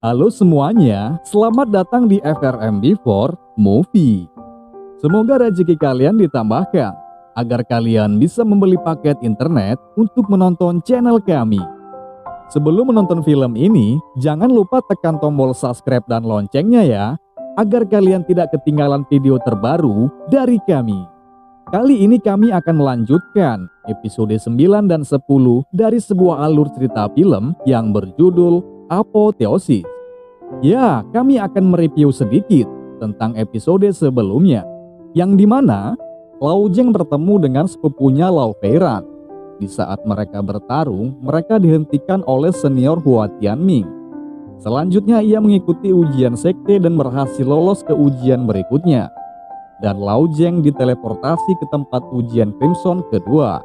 Halo semuanya, selamat datang di FRMB4 Movie. Semoga rezeki kalian ditambahkan, agar kalian bisa membeli paket internet untuk menonton channel kami. Sebelum menonton film ini, jangan lupa tekan tombol subscribe dan loncengnya ya, agar kalian tidak ketinggalan video terbaru dari kami. Kali ini kami akan melanjutkan episode 9 dan 10 dari sebuah alur cerita film yang berjudul Apoteosis. Ya, kami akan mereview sedikit tentang episode sebelumnya, yang dimana Lao Zheng bertemu dengan sepupunya Lao Feiran. Di saat mereka bertarung, mereka dihentikan oleh senior Hua Tianming. Selanjutnya ia mengikuti ujian sekte dan berhasil lolos ke ujian berikutnya. Dan Lao Zheng diteleportasi ke tempat ujian Crimson kedua.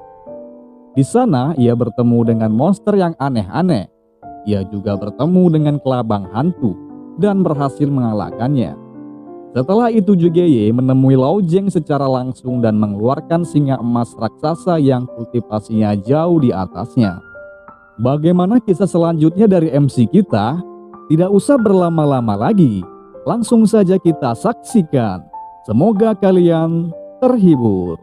Di sana ia bertemu dengan monster yang aneh-aneh. Ia juga bertemu dengan kelabang hantu dan berhasil mengalahkannya. Setelah itu Zhuge menemui Lao Zheng secara langsung dan mengeluarkan singa emas raksasa yang kultivasinya jauh di atasnya. Bagaimana kisah selanjutnya dari MC kita? Tidak usah berlama-lama lagi, langsung saja kita saksikan. Semoga kalian terhibur.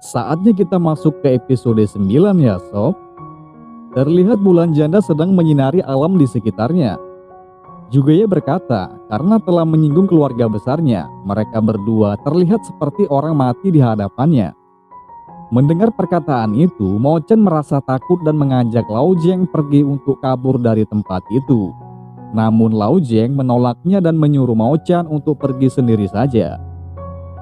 Saatnya kita masuk ke episode 9 ya sob. Terlihat bulan janda sedang menyinari alam di sekitarnya. Zhuge berkata, karena telah menyinggung keluarga besarnya, mereka berdua terlihat seperti orang mati di hadapannya. Mendengar perkataan itu, Mo Chen merasa takut dan mengajak Lao Zheng pergi untuk kabur dari tempat itu. Namun Lao Zheng menolaknya dan menyuruh Mo Chen untuk pergi sendiri saja.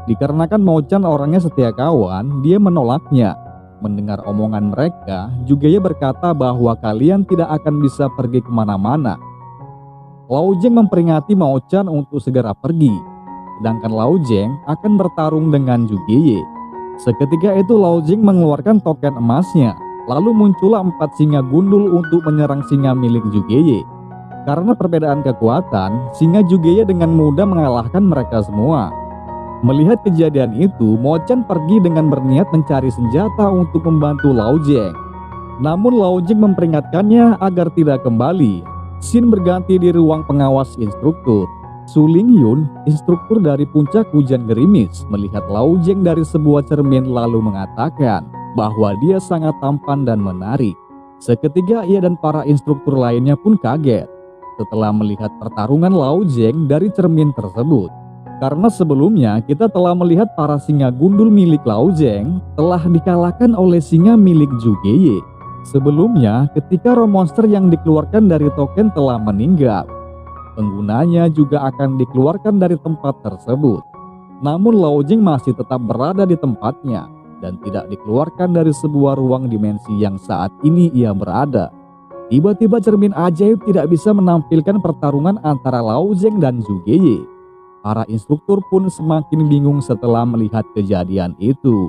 Dikarenakan Mo Chen orangnya setia kawan, dia menolaknya. Mendengar omongan mereka, Zhuge berkata bahwa kalian tidak akan bisa pergi kemana-mana. Lao Zheng memperingati Mo Chen untuk segera pergi, sedangkan Lao Zheng akan bertarung dengan Zhuge. Seketika itu Lao Zheng mengeluarkan token emasnya, lalu muncullah 4 singa gundul untuk menyerang singa milik Zhuge. Karena perbedaan kekuatan, singa Zhuge dengan mudah mengalahkan mereka semua. Melihat kejadian itu, Mo Chen pergi dengan berniat mencari senjata untuk membantu Lao Zheng. Namun Lao Zheng memperingatkannya agar tidak kembali. Scene berganti di ruang pengawas instruktur. Su Lingyun, instruktur dari puncak hujan gerimis, melihat Lao Zheng dari sebuah cermin lalu mengatakan bahwa dia sangat tampan dan menarik. Seketika ia dan para instruktur lainnya pun kaget setelah melihat pertarungan Lao Zheng dari cermin tersebut. Karena sebelumnya kita telah melihat para singa gundul milik Lao Zheng telah dikalahkan oleh singa milik Zhuge. Sebelumnya, ketika roh monster yang dikeluarkan dari token telah meninggal, penggunanya juga akan dikeluarkan dari tempat tersebut. Namun Lao Zheng masih tetap berada di tempatnya dan tidak dikeluarkan dari sebuah ruang dimensi yang saat ini ia berada. Tiba-tiba cermin ajaib tidak bisa menampilkan pertarungan antara Lao Zheng dan Zhuge. Para instruktur pun semakin bingung setelah melihat kejadian itu.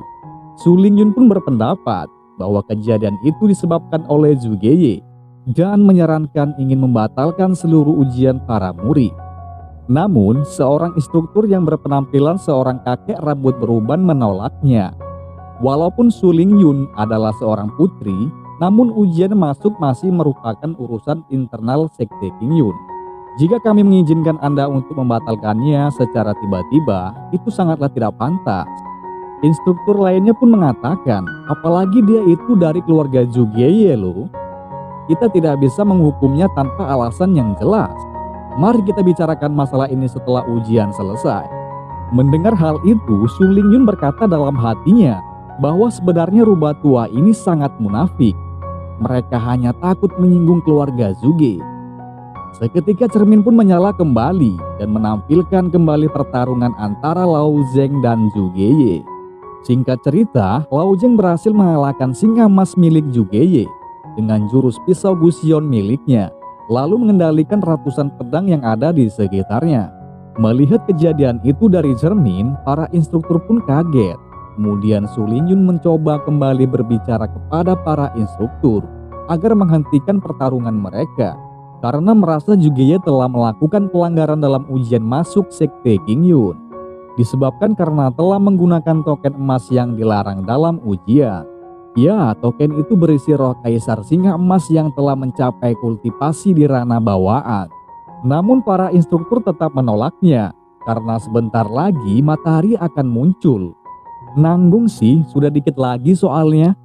Su Lingyun pun berpendapat bahwa kejadian itu disebabkan oleh Zhuge dan menyarankan ingin membatalkan seluruh ujian para murid. Namun, seorang instruktur yang berpenampilan seorang kakek rambut beruban menolaknya. Walaupun Su Lingyun adalah seorang putri, namun ujian masuk masih merupakan urusan internal Sekte Qingyun. Jika kami mengizinkan Anda untuk membatalkannya secara tiba-tiba, itu sangatlah tidak pantas. Instruktur lainnya pun mengatakan, apalagi dia itu dari keluarga Zhuge loh. Kita tidak bisa menghukumnya tanpa alasan yang jelas. Mari kita bicarakan masalah ini setelah ujian selesai. Mendengar hal itu, Su Lingyun berkata dalam hatinya bahwa sebenarnya rubah tua ini sangat munafik. Mereka hanya takut menyinggung keluarga Zhuge. Seketika cermin pun menyala kembali dan menampilkan kembali pertarungan antara Lao Zheng dan Zhuge. Singkat cerita, Lao Zheng berhasil mengalahkan singa emas milik Zhuge dengan jurus pisau gusion miliknya, lalu mengendalikan ratusan pedang yang ada di sekitarnya. Melihat kejadian itu dari cermin, para instruktur pun kaget. Kemudian Su Lingyun mencoba kembali berbicara kepada para instruktur agar menghentikan pertarungan mereka karena merasa Jugeye telah melakukan pelanggaran dalam ujian masuk Sekte Qingyun, disebabkan karena telah menggunakan token emas yang dilarang dalam ujian. Ya, token itu berisi roh Kaisar Singa Emas yang telah mencapai kultivasi di ranah bawaan. Namun para instruktur tetap menolaknya karena sebentar lagi matahari akan muncul. Nanggung sih, sudah dikit lagi soalnya.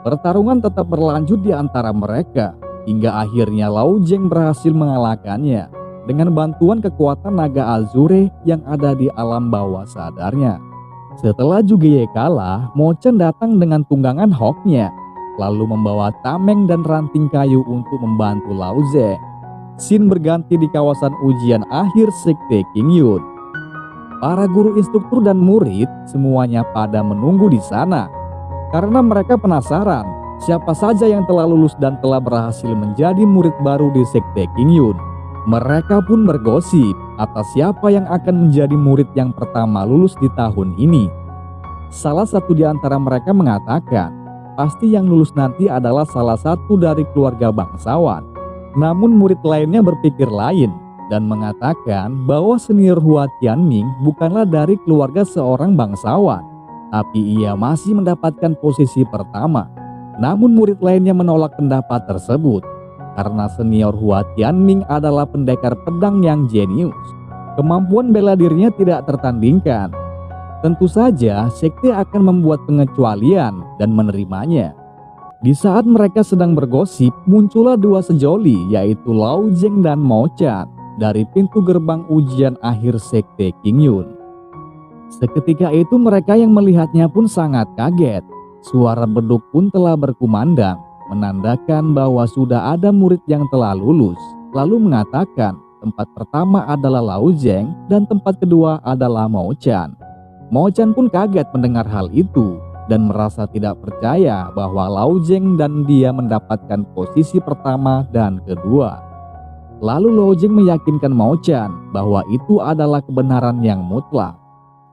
Pertarungan tetap berlanjut di antara mereka hingga akhirnya Lao Zheng berhasil mengalahkannya dengan bantuan kekuatan naga Azure yang ada di alam bawah sadarnya. Setelah Jugeye kalah, Mo Chen datang dengan tunggangan hoknya, lalu membawa tameng dan ranting kayu untuk membantu Lao Zheng. Scene berganti di kawasan ujian akhir Sekte Qingyun. Para guru instruktur dan murid semuanya pada menunggu di sana karena mereka penasaran siapa saja yang telah lulus dan telah berhasil menjadi murid baru di Sekte Qingyun. Mereka pun bergosip atas siapa yang akan menjadi murid yang pertama lulus di tahun ini. Salah satu di antara mereka mengatakan, pasti yang lulus nanti adalah salah satu dari keluarga bangsawan. Namun murid lainnya berpikir lain dan mengatakan bahwa senior Hua Tianming bukanlah dari keluarga seorang bangsawan, tapi ia masih mendapatkan posisi pertama. Namun murid lainnya menolak pendapat tersebut karena senior Hua Tianming adalah pendekar pedang yang jenius. Kemampuan bela dirinya tidak tertandingkan. Tentu saja sekte akan membuat pengecualian dan menerimanya. Di saat mereka sedang bergosip, muncullah dua sejoli yaitu Lao Zheng dan Mo Chen dari pintu gerbang ujian akhir Sekte Qingyun. Seketika itu mereka yang melihatnya pun sangat kaget. Suara beduk pun telah berkumandang, menandakan bahwa sudah ada murid yang telah lulus, lalu mengatakan tempat pertama adalah Lao Zheng dan tempat kedua adalah Mo Chen. Mo Chen pun kaget mendengar hal itu dan merasa tidak percaya bahwa Lao Zheng dan dia mendapatkan posisi pertama dan kedua. Lalu Lao Zheng meyakinkan Mo Chen bahwa itu adalah kebenaran yang mutlak.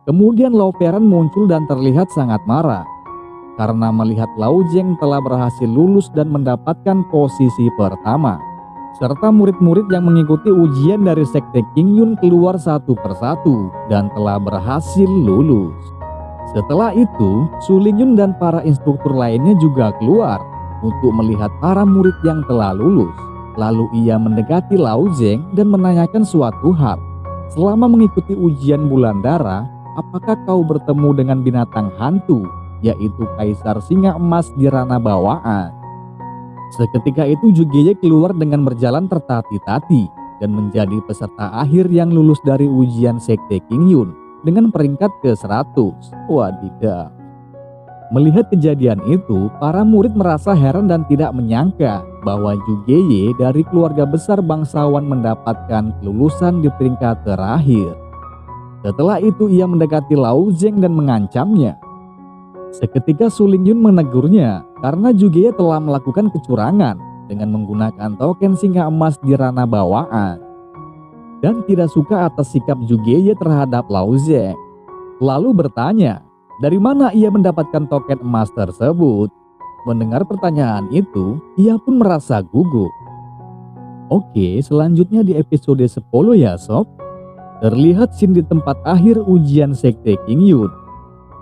Kemudian Lao Peran muncul dan terlihat sangat marah karena melihat Lao Zheng telah berhasil lulus dan mendapatkan posisi pertama. Serta murid-murid yang mengikuti ujian dari Sekte Qingyun keluar satu persatu dan telah berhasil lulus. Setelah itu, Su Lingyun dan para instruktur lainnya juga keluar untuk melihat para murid yang telah lulus. Lalu ia mendekati Lao Zheng dan menanyakan suatu hal. Selama mengikuti ujian bulan darah, apakah kau bertemu dengan binatang hantu, yaitu Kaisar Singa Emas di ranah bawaan? Seketika itu Jugeye keluar dengan berjalan tertati-tati dan menjadi peserta akhir yang lulus dari ujian Sekte Qingyun dengan peringkat ke-100. Wadidaw. Melihat kejadian itu, para murid merasa heran dan tidak menyangka bahwa Jugeye dari keluarga besar bangsawan mendapatkan kelulusan di peringkat terakhir. Setelah itu ia mendekati Lao Zheng dan mengancamnya. Seketika Su Lingyun menegurnya karena Jugeye telah melakukan kecurangan dengan menggunakan token singa emas di ranah bawaan dan tidak suka atas sikap Jugeye terhadap Lao Zheng. Lalu bertanya, dari mana ia mendapatkan token emas tersebut? Mendengar pertanyaan itu, ia pun merasa gugup. Oke, selanjutnya di episode 10 ya sob. Terlihat scene di tempat akhir ujian Sekte Qingyun.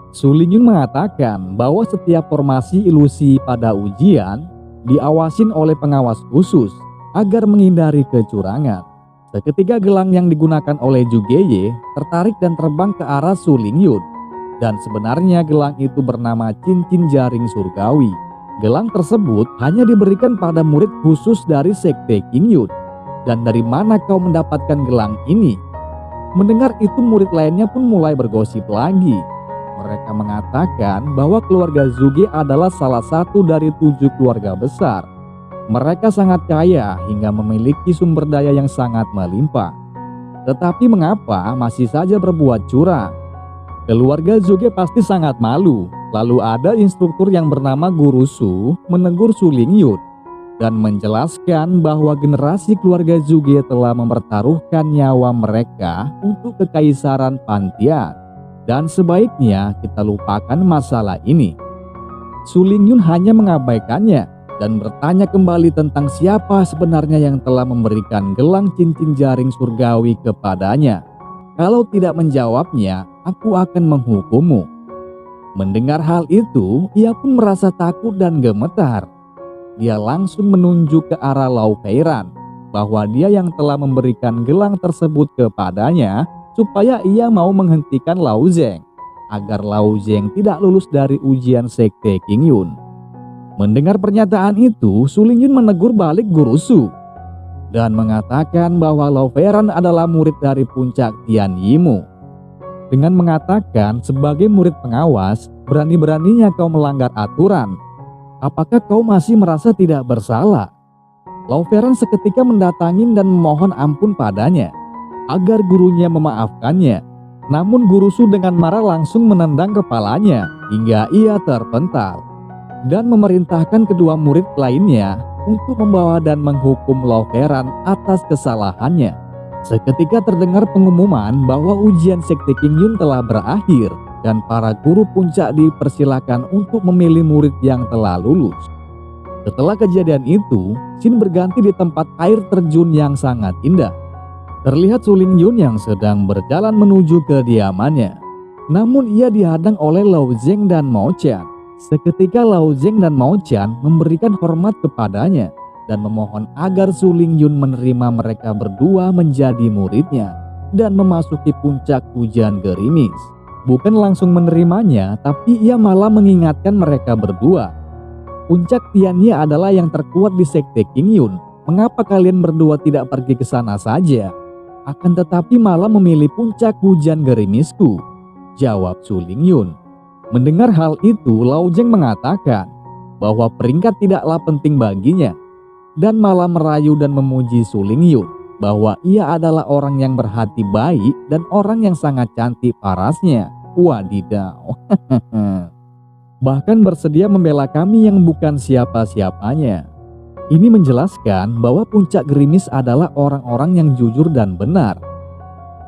Su Lingyun mengatakan bahwa setiap formasi ilusi pada ujian diawasin oleh pengawas khusus agar menghindari kecurangan. Seketika gelang yang digunakan oleh Jugeye tertarik dan terbang ke arah Su Lingyun. Dan sebenarnya gelang itu bernama cincin jaring surgawi. Gelang tersebut hanya diberikan pada murid khusus dari Sekte Qingyun. Dan dari mana kau mendapatkan gelang ini? Mendengar itu murid lainnya pun mulai bergosip lagi. Mereka mengatakan bahwa keluarga Zuge adalah salah satu dari 7 keluarga besar. Mereka sangat kaya hingga memiliki sumber daya yang sangat melimpah. Tetapi mengapa masih saja berbuat curang? Keluarga Zuge pasti sangat malu. Lalu ada instruktur yang bernama Guru Su menegur Su Lingyun dan menjelaskan bahwa generasi keluarga Zuge telah mempertaruhkan nyawa mereka untuk kekaisaran Pantian. dan sebaiknya kita lupakan masalah ini. Su Lingyun hanya mengabaikannya dan bertanya kembali tentang siapa sebenarnya yang telah memberikan gelang cincin jaring surgawi kepadanya. Kalau tidak menjawabnya, aku akan menghukummu. Mendengar hal itu, ia pun merasa takut dan gemetar. Dia langsung menunjuk ke arah Lau Feiran bahwa dia yang telah memberikan gelang tersebut kepadanya supaya ia mau menghentikan Lao Zeng agar Lao Zeng tidak lulus dari ujian sekte Qingyun. Mendengar pernyataan itu, Su Lingyun menegur balik Guru Su dan mengatakan bahwa Lau Feiran adalah murid dari puncak Tian Yimu. Dengan mengatakan sebagai murid pengawas, berani-beraninya kau melanggar aturan. Apakah kau masih merasa tidak bersalah? Lau Feiran seketika mendatangi dan memohon ampun padanya agar gurunya memaafkannya. Namun Guru Su dengan marah langsung menendang kepalanya hingga ia terpental dan memerintahkan kedua murid lainnya untuk membawa dan menghukum Lau Feiran atas kesalahannya. Seketika terdengar pengumuman bahwa ujian sekte Qingyun telah berakhir dan para guru puncak dipersilakan untuk memilih murid yang telah lulus. Setelah kejadian itu, scene berganti di tempat air terjun yang sangat indah. Terlihat Su Lingyun yang sedang berjalan menuju kediamannya. Namun ia dihadang oleh Lao Zeng dan Mao Qian. Seketika Lao Zeng dan Mao Qian memberikan hormat kepadanya dan memohon agar Su Lingyun menerima mereka berdua menjadi muridnya dan memasuki puncak hujan gerimis. Bukan langsung menerimanya, tapi ia malah mengingatkan mereka berdua. Puncak Tianyi adalah yang terkuat di sekte Qingyun. Mengapa kalian berdua tidak pergi ke sana saja? Akan tetapi malah memilih puncak hujan gerimisku, jawab Su Lingyun. Mendengar hal itu, Lao Zeng mengatakan bahwa peringkat tidaklah penting baginya dan malah merayu dan memuji Su Lingyun bahwa ia adalah orang yang berhati baik dan orang yang sangat cantik parasnya. Wadidaw. Bahkan bersedia membela kami yang bukan siapa-siapanya. Ini menjelaskan bahwa puncak gerimis adalah orang-orang yang jujur dan benar.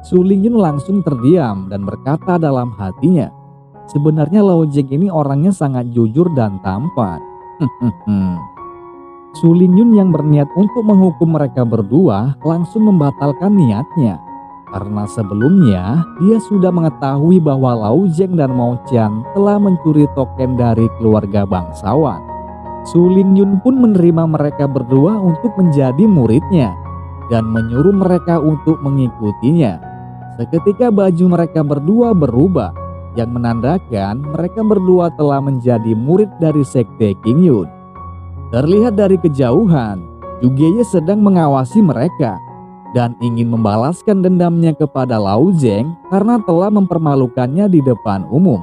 Su Lingyun langsung terdiam dan berkata dalam hatinya, sebenarnya Lao Zeng ini orangnya sangat jujur dan tampan. Su Lingyun yang berniat untuk menghukum mereka berdua langsung membatalkan niatnya. Karena sebelumnya dia sudah mengetahui bahwa Lao Zeng dan Mao Qian telah mencuri token dari keluarga bangsawan. Su Lingyun pun menerima mereka berdua untuk menjadi muridnya dan menyuruh mereka untuk mengikutinya. Seketika baju mereka berdua berubah, yang menandakan mereka berdua telah menjadi murid dari sekte Qingyun. Terlihat dari kejauhan, Zhuge Ye sedang mengawasi mereka dan ingin membalaskan dendamnya kepada Lao Zeng karena telah mempermalukannya di depan umum.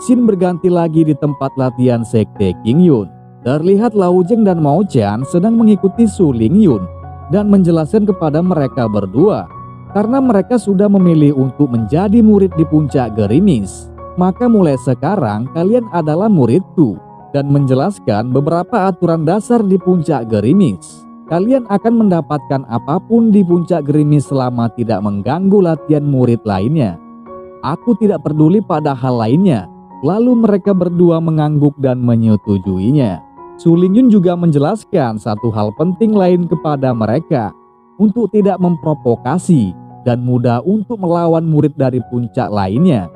Scene berganti lagi di tempat latihan sekte Qingyun. Terlihat Lao Zeng dan Mao Qian sedang mengikuti Su Lingyun dan menjelaskan kepada mereka berdua karena mereka sudah memilih untuk menjadi murid di puncak gerimis. Maka mulai sekarang kalian adalah muridku, dan menjelaskan beberapa aturan dasar di puncak gerimis. Kalian akan mendapatkan apapun di puncak gerimis selama tidak mengganggu latihan murid lainnya. Aku tidak peduli pada hal lainnya. Lalu mereka berdua mengangguk dan menyetujuinya. Su Lingyun juga menjelaskan satu hal penting lain kepada mereka, untuk tidak memprovokasi dan mudah untuk melawan murid dari puncak lainnya.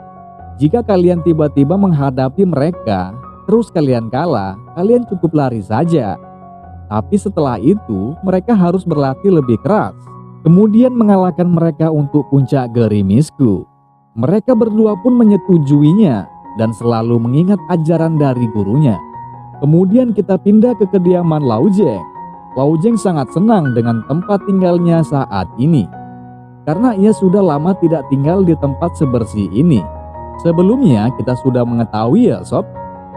Jika kalian tiba-tiba menghadapi mereka, terus kalian kalah, kalian cukup lari saja. Tapi setelah itu, mereka harus berlatih lebih keras, kemudian mengalahkan mereka untuk puncak gerimisku. Mereka berdua pun menyetujuinya dan selalu mengingat ajaran dari gurunya. Kemudian kita pindah ke kediaman Lao Zeng. Lao Zeng sangat senang dengan tempat tinggalnya saat ini, karena ia sudah lama tidak tinggal di tempat sebersih ini. Sebelumnya kita sudah mengetahui ya sob,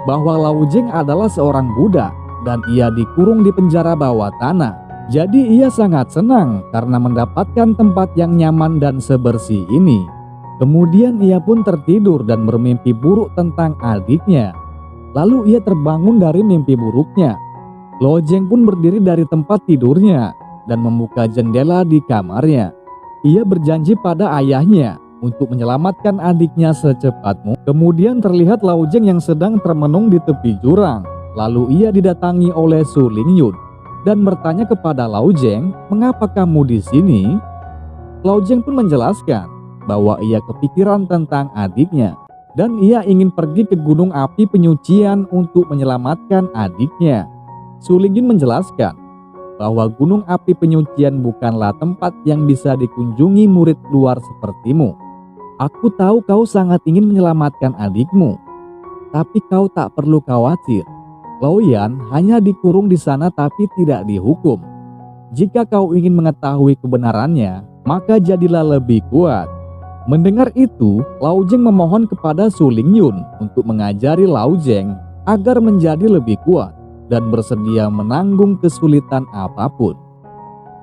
bahwa Lao Zeng adalah seorang budak dan ia dikurung di penjara bawah tanah. Jadi ia sangat senang karena mendapatkan tempat yang nyaman dan sebersih ini. Kemudian ia pun tertidur dan bermimpi buruk tentang adiknya. Lalu ia terbangun dari mimpi buruknya. Lao Zeng pun berdiri dari tempat tidurnya dan membuka jendela di kamarnya. Ia berjanji pada ayahnya untuk menyelamatkan adiknya secepatnya. Kemudian terlihat Lao Zeng yang sedang termenung di tepi jurang. Lalu ia didatangi oleh Su Lingyun dan bertanya kepada Lao Zeng, "Mengapa kamu di sini?" Lao Zeng pun menjelaskan bahwa ia kepikiran tentang adiknya dan ia ingin pergi ke gunung api penyucian untuk menyelamatkan adiknya. Su Lingyun menjelaskan bahwa gunung api penyucian bukanlah tempat yang bisa dikunjungi murid luar sepertimu. Aku tahu kau sangat ingin menyelamatkan adikmu, tapi kau tak perlu khawatir. Lao Yan hanya dikurung di sana tapi tidak dihukum. Jika kau ingin mengetahui kebenarannya, maka jadilah lebih kuat. Mendengar itu, Lao Zeng memohon kepada Su Lingyun untuk mengajari Lao Zeng agar menjadi lebih kuat dan bersedia menanggung kesulitan apapun.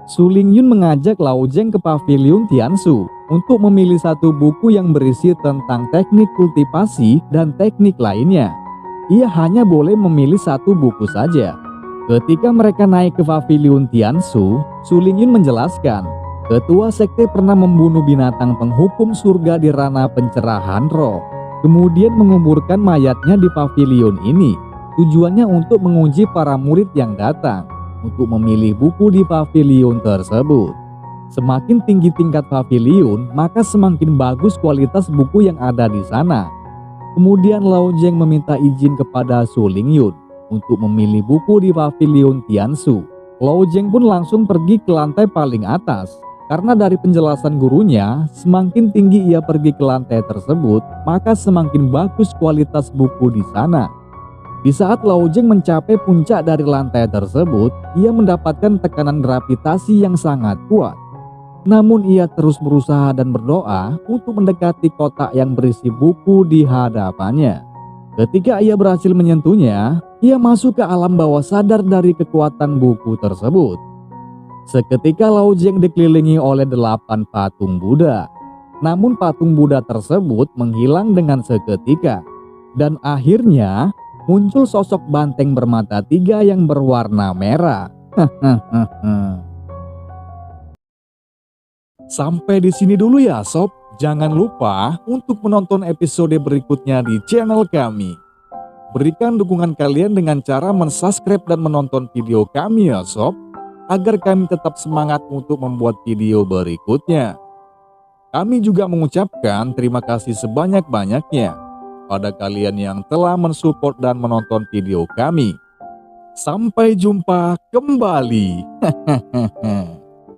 Su Lingyun mengajak Lao Zeng ke paviliun Tianshu untuk memilih satu buku yang berisi tentang teknik kultivasi dan teknik lainnya. Ia hanya boleh memilih satu buku saja. Ketika mereka naik ke paviliun Tianshu, Su Lingyun menjelaskan, ketua sekte pernah membunuh binatang penghukum surga di ranah pencerahan roh, kemudian menguburkan mayatnya di paviliun ini. Tujuannya untuk menguji para murid yang datang untuk memilih buku di paviliun tersebut. Semakin tinggi tingkat paviliun, maka semakin bagus kualitas buku yang ada di sana. Kemudian Lao Zeng meminta izin kepada Su Lingyun untuk memilih buku di paviliun Tianshu. Lao Zeng pun langsung pergi ke lantai paling atas. Karena dari penjelasan gurunya, semakin tinggi ia pergi ke lantai tersebut, maka semakin bagus kualitas buku di sana. Di saat Lao Zeng mencapai puncak dari lantai tersebut, ia mendapatkan tekanan gravitasi yang sangat kuat. Namun ia terus berusaha dan berdoa untuk mendekati kotak yang berisi buku di hadapannya. Ketika ia berhasil menyentuhnya, ia masuk ke alam bawah sadar dari kekuatan buku tersebut. Seketika Lao Zeng dikelilingi oleh 8 patung Buddha. Namun patung Buddha tersebut menghilang dengan seketika. Dan akhirnya muncul sosok banteng bermata 3 yang berwarna merah. Sampai di sini dulu ya sob. Jangan lupa untuk menonton episode berikutnya di channel kami. Berikan dukungan kalian dengan cara mensubscribe dan menonton video kami ya sob, agar kami tetap semangat untuk membuat video berikutnya. Kami juga mengucapkan terima kasih sebanyak-banyaknya pada kalian yang telah mensupport dan menonton video kami. Sampai jumpa kembali.